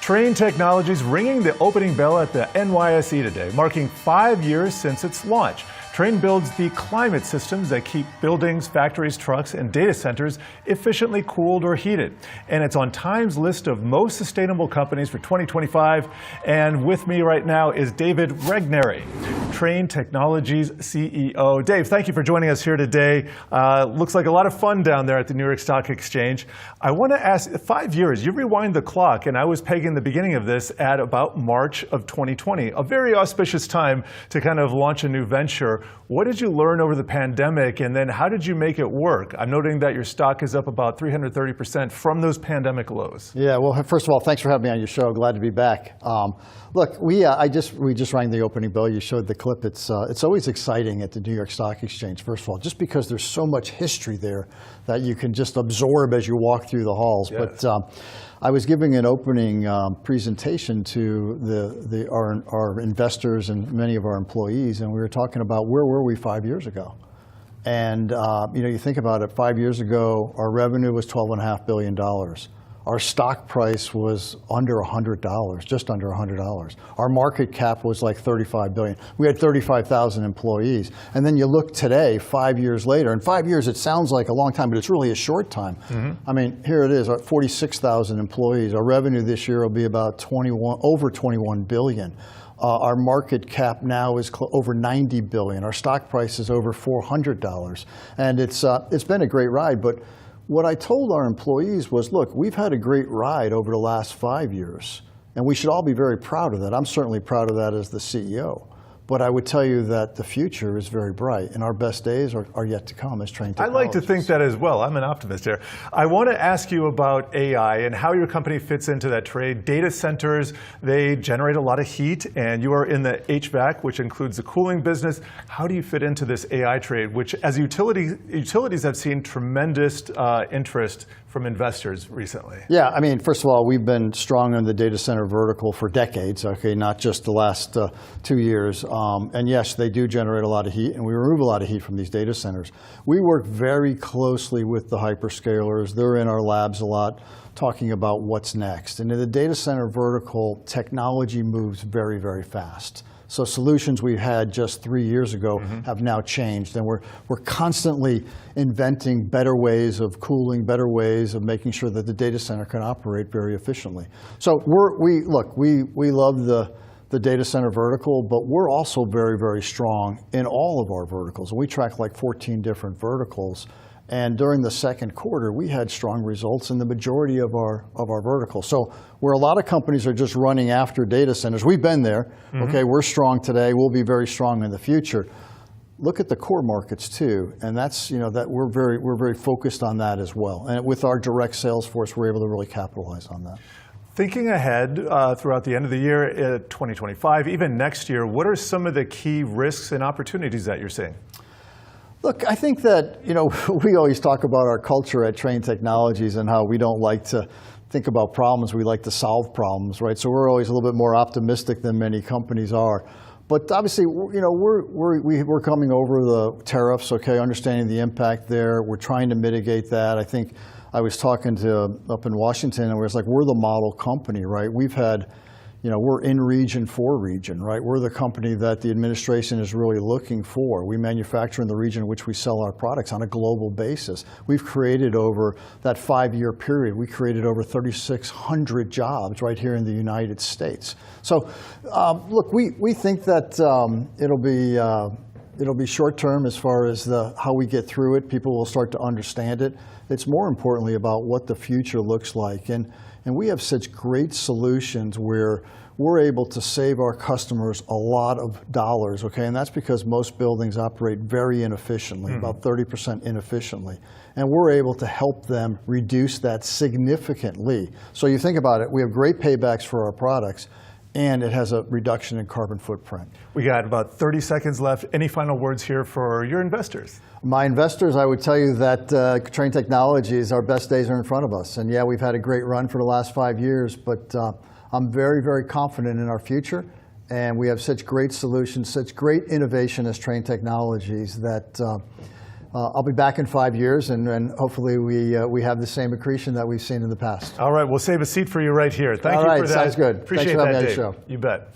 Trane Technologies ringing the opening bell at the NYSE today, marking 5 years since its launch. Trane builds the climate systems that keep buildings, factories, trucks, and data centers efficiently cooled or heated. And it's on Time's list of most sustainable companies for 2025. And with me right now is David Regnery, Trane Technologies CEO. Dave, thank you for joining us here today. Looks like a lot of fun down there at the New York Stock Exchange. I want to ask, 5 years, you rewind the clock, and I was pegging the beginning of this at about March of 2020, a very auspicious time to kind of launch a new venture. What did you learn over the pandemic, and then how did you make it work? I'm noting that your stock is up about 330% from those pandemic lows. Yeah, well, first of all, thanks for having me on your show. Glad to be back. Look, we just rang the opening bell. You showed the clip. It's always exciting at the New York Stock Exchange, first of all, just because there's so much history there that you can just absorb as you walk through the halls. Yes. But I was giving an opening presentation to our investors and many of our employees, and we were talking about where were we 5 years ago. And you think about it, 5 years ago, our revenue was $12.5 billion. Our stock price was under $100, just under $100. Our market cap was like $35 billion. We had 35,000 employees. And then you look today, 5 years later, and 5 years, it sounds like a long time, but it's really a short time. Mm-hmm. I mean, here it is, 46,000 employees. Our revenue this year will be about over 21 billion. Our market cap now is over 90 billion. Our stock price is over $400. And it's been a great ride, but what I told our employees was, look, we've had a great ride over the last 5 years, and we should all be very proud of that. I'm certainly proud of that as the CEO. But I would tell you that the future is very bright, and our best days are yet to come as Trane Technologies. I like to think that as well. I'm an optimist here. I want to ask you about AI and how your company fits into that trade. Data centers, they generate a lot of heat, and you are in the HVAC, which includes the cooling business. How do you fit into this AI trade, which as utilities have seen tremendous interest from investors recently? Yeah, I mean, first of all, we've been strong in the data center vertical for decades, okay, not just the last 2 years. And yes, they do generate a lot of heat, and we remove a lot of heat from these data centers. We work very closely with the hyperscalers. They're in our labs a lot, talking about what's next. And in the data center vertical, technology moves very, very fast. So solutions we had just 3 years ago have now changed, and we're constantly inventing better ways of cooling, better ways of making sure that the data center can operate very efficiently. So we love the data center vertical, but we're also very, very strong in all of our verticals. We track like 14 different verticals. And during the second quarter, we had strong results in the majority of our verticals. So where a lot of companies are just running after data centers, we've been there. Okay, we're strong today. We'll be very strong in the future. Look at the core markets too, and that's that we're very focused on that as well. And with our direct sales force, we're able to really capitalize on that. Thinking ahead throughout the end of the year, 2025, even next year, what are some of the key risks and opportunities that you're seeing? Look, I think that, we always talk about our culture at Trane Technologies and how we don't like to think about problems, we like to solve problems, right? So we're always a little bit more optimistic than many companies are. But obviously, we're coming over the tariffs, okay, understanding the impact there. We're trying to mitigate that. I think I was talking up in Washington, and we're the model company, right? We've had, we're in region for region, right? We're the company that the administration is really looking for. We manufacture in the region in which we sell our products on a global basis. We've created over that 5-year period, we created over 3,600 jobs right here in the United States. So, look, we think that it'll be short term as far as how we get through it. People will start to understand it. It's more importantly about what the future looks like. And we have such great solutions where we're able to save our customers a lot of dollars, okay? And that's because most buildings operate very inefficiently, about 30% inefficiently. And we're able to help them reduce that significantly. So you think about it, we have great paybacks for our products, and it has a reduction in carbon footprint. We got about 30 seconds left. Any final words here for your investors? My investors, I would tell you that Trane Technologies, our best days are in front of us. And yeah, we've had a great run for the last 5 years, but I'm very, very confident in our future. And we have such great solutions, such great innovation as Trane Technologies that I'll be back in 5 years, and hopefully we have the same accretion that we've seen in the past. All right, we'll save a seat for you right here. Thank All you right, for that. sounds good. Appreciate Thanks for having that, me on Dave. your show. You bet.